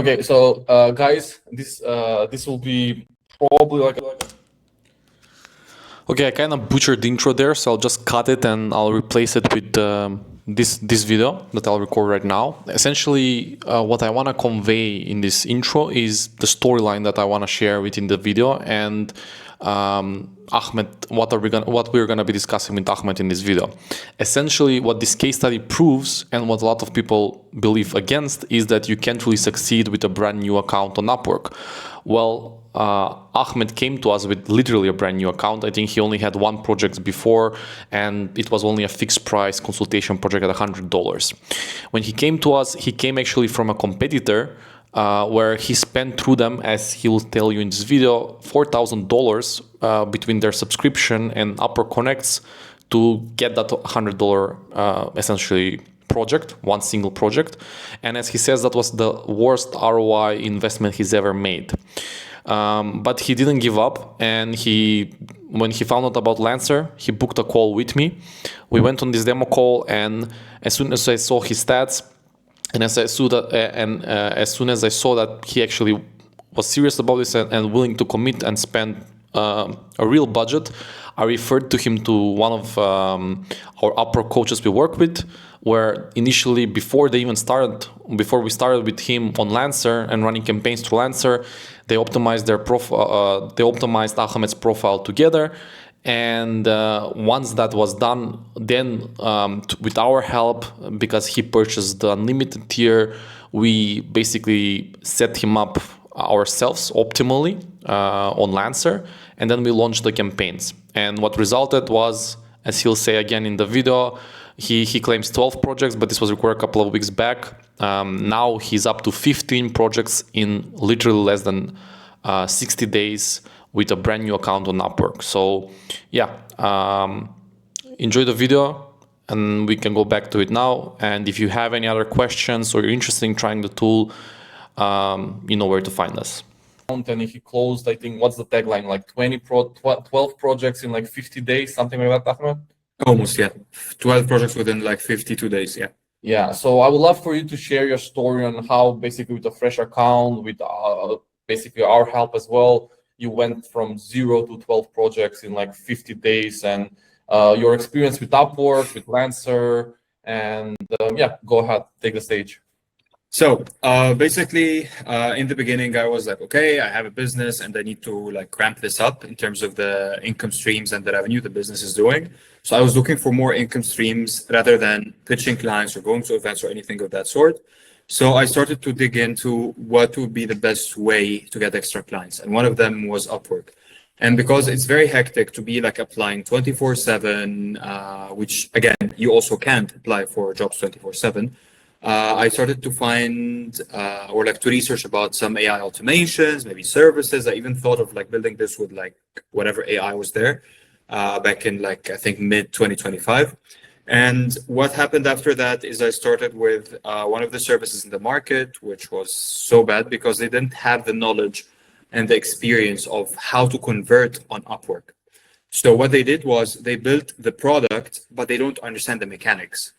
Okay, so guys, this will be probably like. Okay, I kind of butchered the intro there, so I'll just cut it and I'll replace it with this video that I'll record right now. Essentially, what I want to convey in this intro is the storyline that I want to share within the video, and Ahmed, what we're gonna be discussing with Ahmed in this video. Essentially, what this case study proves, and what a lot of people believe against, is that you can't really succeed with a brand new account on Upwork. Well, Ahmed came to us with literally a brand new account. I think he only had one project before, and it was only a fixed price consultation project at $100. When he came to us, he came actually from a competitor where he spent through them, as he will tell you in this video, $4,000 between their subscription and Upwork Connects to get that $100 essentially project, one single project. And as he says, that was the worst ROI investment he's ever made. But he didn't give up, and when he found out about Lancer, he booked a call with me. We went on this demo call, and as soon as I saw his stats, and as soon as I saw that he actually was serious about this and willing to commit and spend a real budget, I referred to him to one of our Upwork coaches we work with, where initially, before we started with him on Lancer and running campaigns through Lancer, they optimized their profile. They optimized Ahmed's profile together, and once that was done, then with our help, because he purchased the unlimited tier, we basically set him up ourselves optimally on Lancer, and then we launched the campaigns. And what resulted was, as he'll say again in the video, he claims 12 projects, but this was recorded a couple of weeks back. Now he's up to 15 projects in literally less than 60 days with a brand new account on Upwork. So yeah, enjoy the video and we can go back to it now. And if you have any other questions or you're interested in trying the tool, you know where to find us. And he closed, I think, what's the tagline, like 12 projects in like 50 days, something like that, Ahmed? Almost, yeah. 12 projects within like 52 days, yeah. Yeah, so I would love for you to share your story on how basically with a fresh account, with basically our help as well, you went from 0 to 12 projects in like 50 days, and your experience with Upwork, with Lancer, and yeah, go ahead, take the stage. So basically, in the beginning, I was like, okay, I have a business and I need to like ramp this up in terms of the income streams and the revenue the business is doing. So I was looking for more income streams rather than pitching clients or going to events or anything of that sort. So I started to dig into what would be the best way to get extra clients. And one of them was Upwork. And because it's very hectic to be like applying 24/7, which again, you also can't apply for jobs 24/7. I started to find or like to research about some AI automations, maybe services. I even thought of like building this with like whatever AI was there back in like, I think mid 2025. And what happened after that is I started with one of the services in the market, which was so bad because they didn't have the knowledge and the experience of how to convert on Upwork. So what they did was they built the product, but they don't understand the mechanics.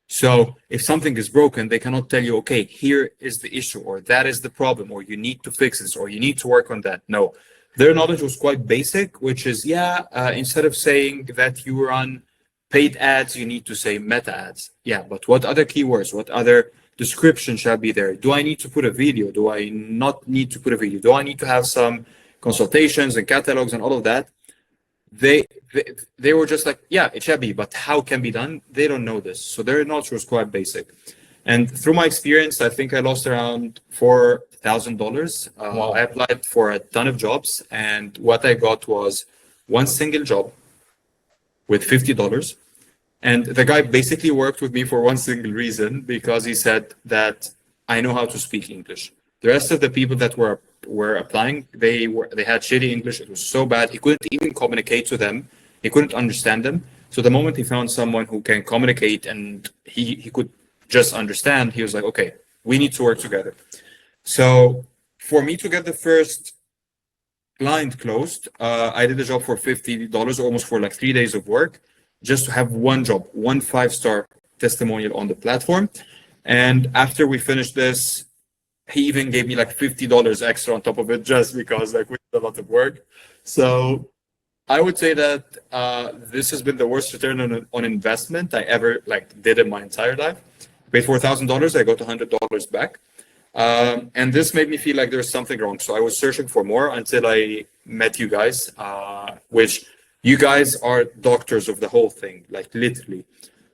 So if something is broken, they cannot tell you, okay, here is the issue, or that is the problem, or you need to fix this, or you need to work on that. No, their knowledge was quite basic, which is, instead of saying that you run paid ads, you need to say meta ads. Yeah, but what other keywords, what other description shall be there? Do I need to put a video? Do I not need to put a video? Do I need to have some consultations and catalogs and all of that? They were just like, yeah, it shall be, but how can be done? They don't know this. So their knowledge was quite basic. And through my experience, I think I lost around $4,000. Wow. I applied for a ton of jobs, and what I got was one single job with $50. And the guy basically worked with me for one single reason, because he said that I know how to speak English. The rest of the people that were applying, they had shitty English. It was so bad. He couldn't even communicate to them. He couldn't understand them. So the moment he found someone who can communicate and he could just understand, he was like, okay, we need to work together. So for me to get the first client closed, I did a job for $50, almost for like 3 days of work, just to have one job, one 5-star testimonial on the platform. And after we finished this, he even gave me like $50 extra on top of it, just because like we did a lot of work. So I would say that this has been the worst return on investment I ever like did in my entire life. Paid $4,000, I got $100 back. And this made me feel like there's something wrong. So I was searching for more until I met you guys, which you guys are doctors of the whole thing, like literally.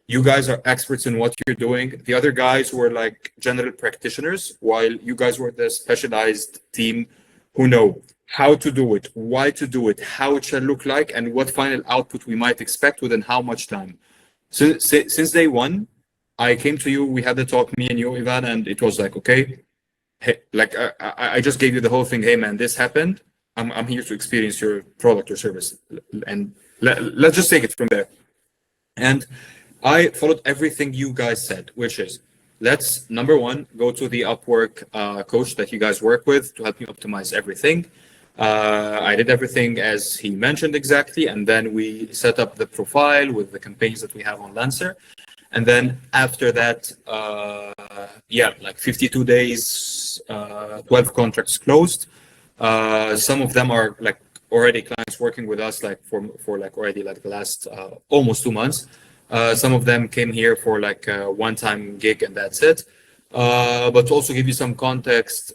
You guys are experts in what you're doing. The other guys were like general practitioners, while you guys were the specialized team who know how to do it, why to do it, how it shall look like, and what final output we might expect within how much time. So since day one, I came to you, we had the talk, me and you, Ivan, and it was like, okay, hey, like I just gave you the whole thing. Hey man, this happened. I'm here to experience your product or service, and let's just take it from there. And I followed everything you guys said, which is let's number one go to the Upwork coach that you guys work with to help you optimize everything. I did everything as he mentioned exactly, and then we set up the profile with the campaigns that we have on Lancer. And then after that, like 52 days, 12 contracts closed. Some of them are like already clients working with us like for like already like the last almost 2 months. Some of them came here for like a one-time gig and that's it. But to also give you some context,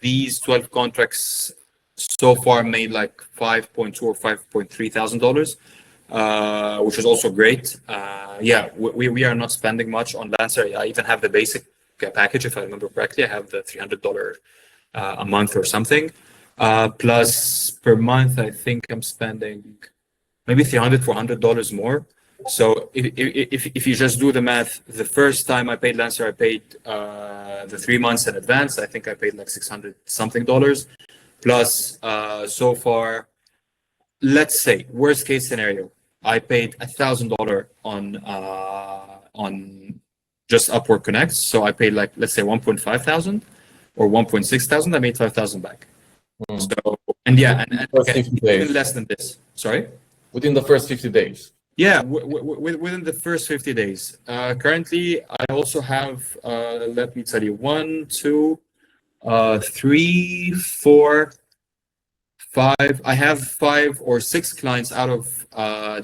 these 12 contracts so far made like 5.2 or 5.3 thousand dollars, which is also great. We are not spending much on Lancer. I even have the basic package, if I remember correctly. I have the $300 a month or something. Plus per month, I think I'm spending maybe $300-400 more. So if you just do the math, the first time I paid Lancer, I paid the 3 months in advance. I think I paid like $600 something. Plus, so far, let's say worst case scenario, I paid $1,000 on just Upwork Connect. So I paid like let's say 1.5 thousand or 1.6 thousand. I made 5,000 back. So and okay, even less than this. Sorry. Within the first 50 days. Yeah, within the first 50 days. Currently, I also have, let me tell you, 1, 2, 3, 4, 5. I have 5 or 6 clients out of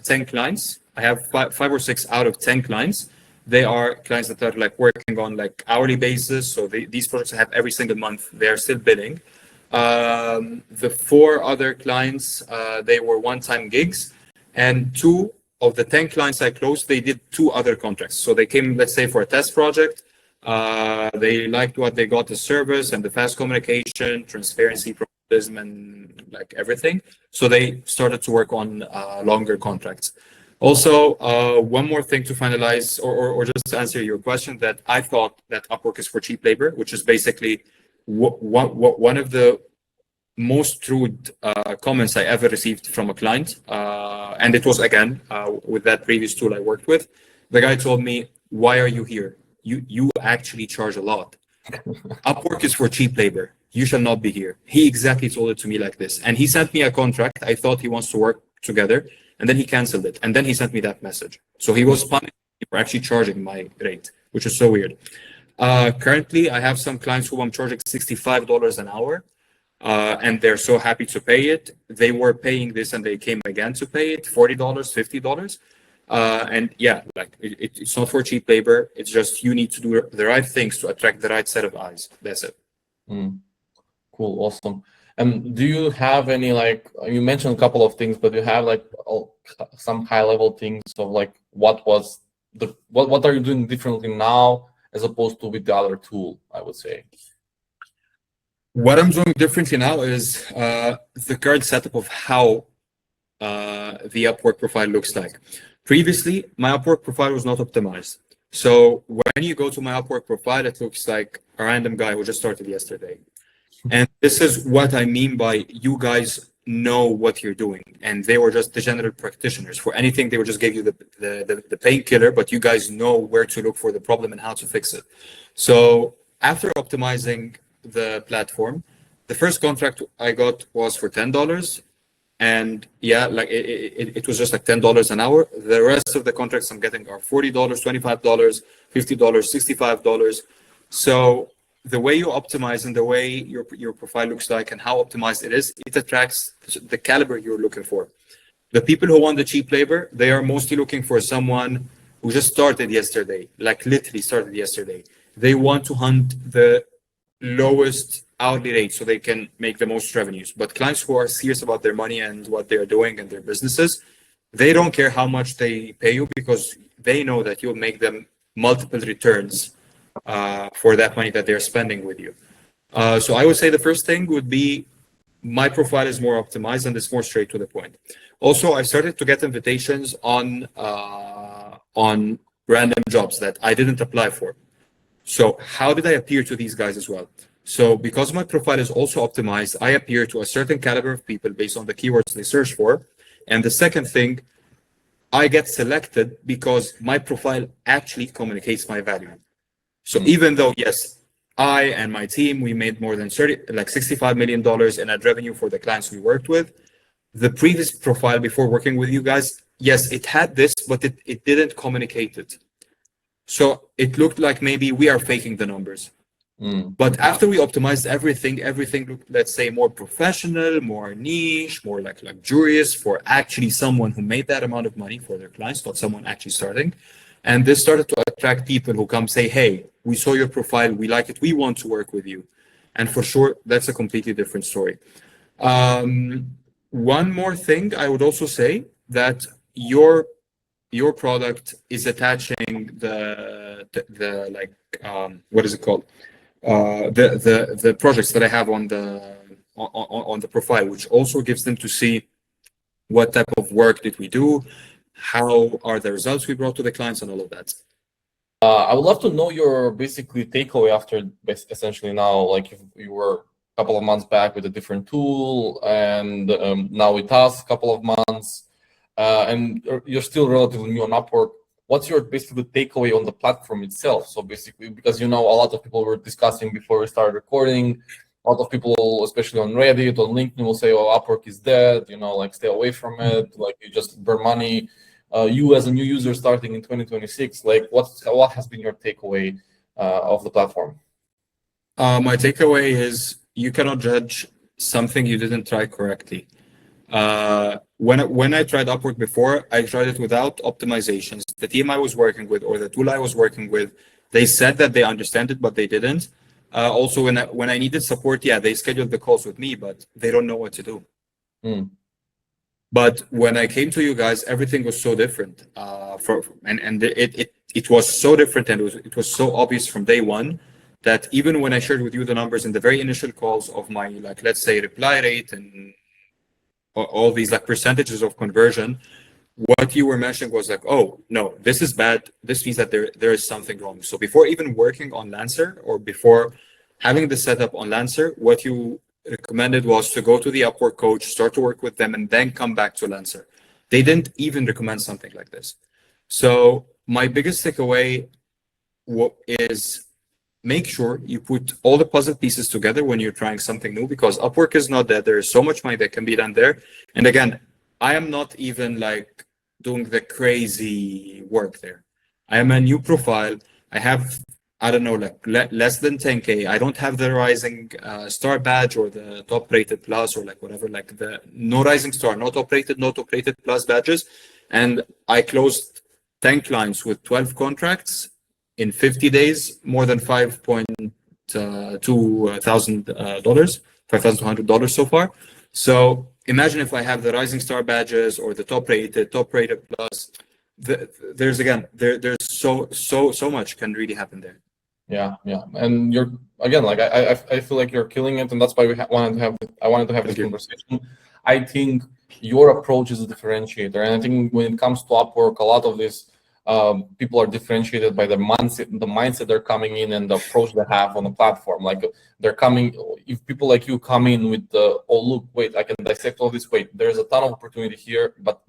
10 clients. I have 5 or 6 out of 10 clients. They are clients that are like working on like hourly basis. So these projects I have every single month. They are still billing. The 4 other clients, they were one-time gigs, and 2 of the 10 clients I closed, they did 2 other contracts. So they came, let's say, for a test project. They liked what they got, the service and the fast communication, transparency, professionalism, and like everything. So they started to work on longer contracts. Also, one more thing to finalize, or just to answer your question, that I thought that Upwork is for cheap labor, which is basically one of the most rude comments I ever received from a client. And it was, again, with that previous tool I worked with. The guy told me, why are you here? You actually charge a lot. Upwork is for cheap labor. You shall not be here. He exactly told it to me like this. And he sent me a contract. I thought he wants to work together. And then he canceled it. And then he sent me that message. So he was punishing me for actually charging my rate, which is so weird. Currently, I have some clients who I'm charging $65 an hour. And they're so happy to pay it. They were paying this and they came again to pay it, $40, $50. And yeah, like it's not for cheap labor. It's just you need to do the right things to attract the right set of eyes. That's it. Cool, awesome. And do you have any, like, you mentioned a couple of things, but do you have like some high level things of like what are you doing differently now as opposed to with the other tool, I would say? What I'm doing differently now is the current setup of how the Upwork profile looks like. Previously, my Upwork profile was not optimized. So when you go to my Upwork profile, it looks like a random guy who just started yesterday. And this is what I mean by you guys know what you're doing. And they were just the general practitioners. For anything, they would just give you the painkiller, but you guys know where to look for the problem and how to fix it. So after optimizing the platform, the first contract I got was for $10. And yeah, like it was just like $10 an hour. The rest of the contracts I'm getting are $40, $25, $50, $65. So the way you optimize and the way your profile looks like and how optimized it is, it attracts the caliber you're looking for. The people who want the cheap labor, they are mostly looking for someone who just started yesterday, like literally started yesterday. They want to hunt the lowest hourly rate so they can make the most revenues. But clients who are serious about their money and what they are doing and their businesses, they don't care how much they pay you because they know that you'll make them multiple returns for that money that they're spending with you. So I would say the first thing would be my profile is more optimized and it's more straight to the point. Also, I started to get invitations on random jobs that I didn't apply for. So how did I appear to these guys as well? So because my profile is also optimized, I appear to a certain caliber of people based on the keywords they search for. And the second thing, I get selected because my profile actually communicates my value. So even though, yes, I and my team, we made more than $65 million in ad revenue for the clients we worked with. The previous profile before working with you guys, yes, it had this, but it didn't communicate it. So it looked like maybe we are faking the numbers. But after we optimized everything looked, let's say, more professional, more niche, more like luxurious for actually someone who made that amount of money for their clients, not someone actually starting. And this started to attract people who come say, hey, we saw your profile, we like it, we want to work with you. And for sure, that's a completely different story. One more thing, I would also say that your product is attaching the like what is it called? The projects that I have on the profile, which also gives them to see what type of work did we do, how are the results we brought to the clients, and all of that. I would love to know your basically takeaway after essentially now, like if you were a couple of months back with a different tool and now with us a couple of months and you're still relatively new on Upwork. What's your basically takeaway on the platform itself? So basically, because a lot of people were discussing before we started recording, a lot of people, especially on Reddit, on LinkedIn, will say, "Oh, Upwork is dead. Like stay away from it. Like you just burn money." You as a new user starting in 2026, like what has been your takeaway of the platform? My takeaway is you cannot judge something you didn't try correctly. When I tried Upwork before, I tried it without optimizations. The team I was working with or the tool I was working with, they said that they understand it, but they didn't. Also, when I needed support, yeah, they scheduled the calls with me, but they don't know what to do. But when I came to you guys, everything was so different. It was so different, and it was so obvious from day one that even when I shared with you the numbers in the very initial calls of my let's say reply rate and all these percentages of conversion, what you were mentioning was oh no, this is bad. This means that there is something wrong. So before even working on Lancer or before having the setup on Lancer, what you recommended was to go to the Upwork coach, start to work with them, and then come back to Lancer. They didn't even recommend something like this. So my biggest takeaway is make sure you put all the puzzle pieces together when you're trying something new, because Upwork is not dead. There is so much money that can be done there. And again, I am not even doing the crazy work there. I am a new profile. I have, I don't know, less than 10K. I don't have the rising star badge or the top rated plus or whatever, the no rising star, no top rated plus badges. And I closed 10 clients with 12 contracts in 50 days, more than $5,200 so far. So imagine if I have the rising star badges or the top rated plus. There's so much can really happen there. Yeah, and you're again I feel like you're killing it, and that's why I wanted to have this conversation. I think your approach is a differentiator, and I think when it comes to Upwork, a lot of this people are differentiated by the mindset they're coming in and the approach they have on the platform. They're coming, if people like you come in with the, oh look, wait, I can dissect all this, wait, there's a ton of opportunity here, but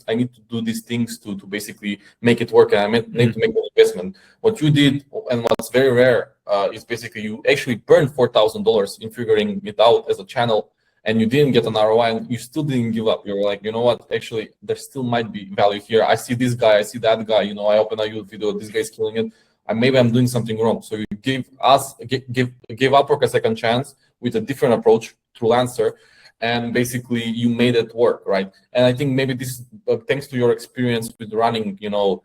I need to do these things to basically make it work, and I need to make an investment. What you did, and what's very rare, is basically you actually burned $4,000 in figuring it out as a channel, and you didn't get an ROI and you still didn't give up. You're like, you know what, actually there still might be value here. I see this guy, I see that guy, you know, I open a YouTube video, this guy's killing it, and maybe I'm doing something wrong. So you give Upwork a second chance with a different approach through Lancer, and basically you made it work, right? And I think maybe this thanks to your experience with running, you know,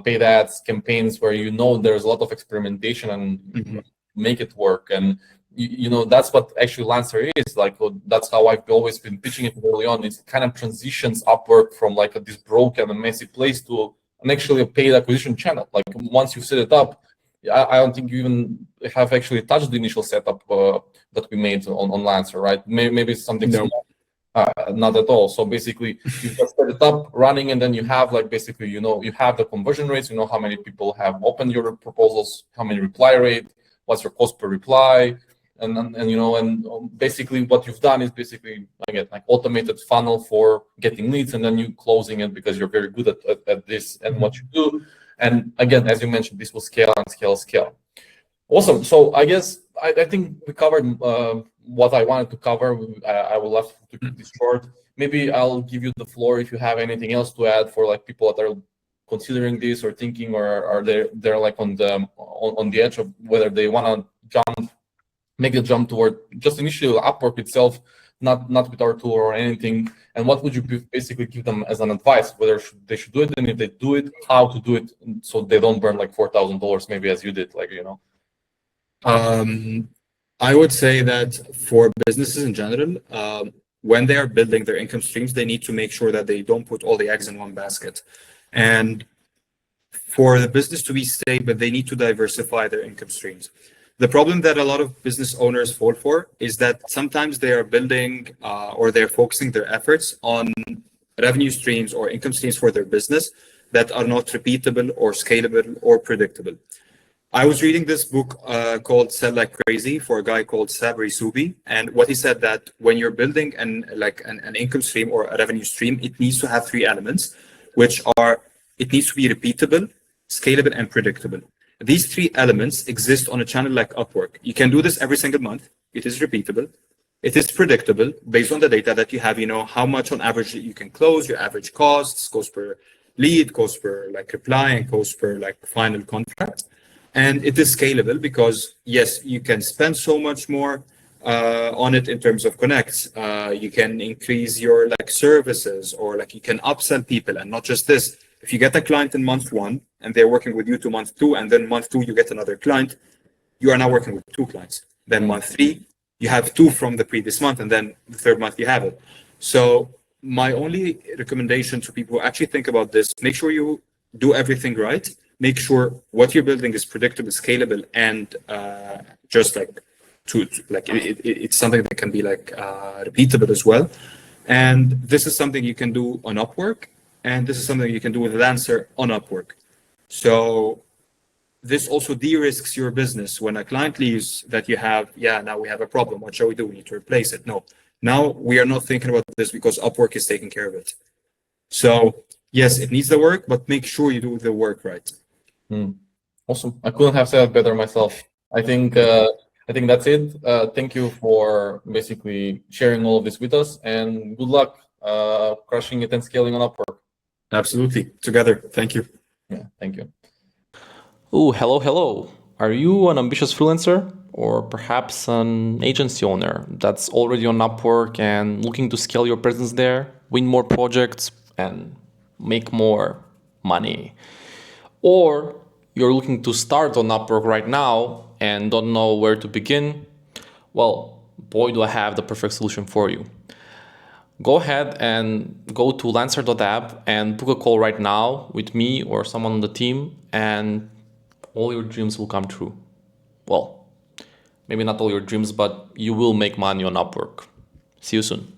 paid ads campaigns where you know there's a lot of experimentation and make it work. And you know, that's what actually Lancer is like. That's how I've always been pitching it early on. It kind of transitions Upwork from like this broken and messy place to an actually a paid acquisition channel. Like once you set it up, I don't think you even have actually touched the initial setup that we made on Lancer, right? Maybe it's something small. Not at all. So basically, you just set it up, running, and then you have like basically, you know, you have the conversion rates. You know how many people have opened your proposals, how many reply rate, what's your cost per reply, and you know, and basically what you've done is basically again like automated funnel for getting leads, and then you closing it because you're very good at this and what you do. And again, as you mentioned, this will scale and scale. Awesome. So I guess I think we covered what I wanted to cover. I would love to keep this short. Maybe I'll give you the floor if you have anything else to add for like people that are considering this or thinking, or are they're like on the edge of whether they want to make a jump toward just initially Upwork itself, not with our tool or anything. And what would you basically give them as an advice, whether they should do it, and if they do it, how to do it, so they don't burn like $4,000 maybe as you did, like, you know? I would say that for businesses in general, when they are building their income streams, they need to make sure that they don't put all the eggs in one basket. And for the business to be stable, they need to diversify their income streams. The problem that a lot of business owners fall for is that sometimes they are building or they're focusing their efforts on revenue streams or income streams for their business that are not repeatable or scalable or predictable. I was reading this book called Sell Like Crazy for a guy called Sabri Subi. And what he said that when you're building an income stream or a revenue stream, it needs to have three elements, which are, it needs to be repeatable, scalable, and predictable. These three elements exist on a channel like Upwork. You can do this every single month. It is repeatable. It is predictable based on the data that you have, you know, how much on average you can close, your average costs, cost per lead, cost per like reply, and cost per like final contract. And it is scalable because yes, you can spend so much more on it in terms of connects. You can increase your like services, or like you can upsell people. And not just this, if you get a client in month one and they're working with you to month two, and then month two you get another client, you are now working with two clients. Then month three, you have two from the previous month, and then the third month you have it. So my only recommendation to people who actually think about this, make sure you do everything right. Make sure what you're building is predictable, scalable, and just like it's something that can be like repeatable as well. And this is something you can do on Upwork, and this is something you can do with Lancer on Upwork. So this also de-risks your business. When a client leaves, that you have, now we have a problem. What shall we do? We need to replace it. No, now we are not thinking about this because Upwork is taking care of it. So yes, it needs the work, but make sure you do the work right. Awesome. I couldn't have said it better myself. I think that's it. Thank you for basically sharing all of this with us, and good luck crushing it and scaling on Upwork. Absolutely. Together. Thank you. Yeah, thank you. Oh, hello. Are you an ambitious freelancer, or perhaps an agency owner that's already on Upwork and looking to scale your presence there, win more projects, and make more money? Or you're looking to start on Upwork right now and don't know where to begin? Well, boy, do I have the perfect solution for you. Go ahead and go to lancer.app and book a call right now with me or someone on the team, and all your dreams will come true. Well, maybe not all your dreams, but you will make money on Upwork. See you soon.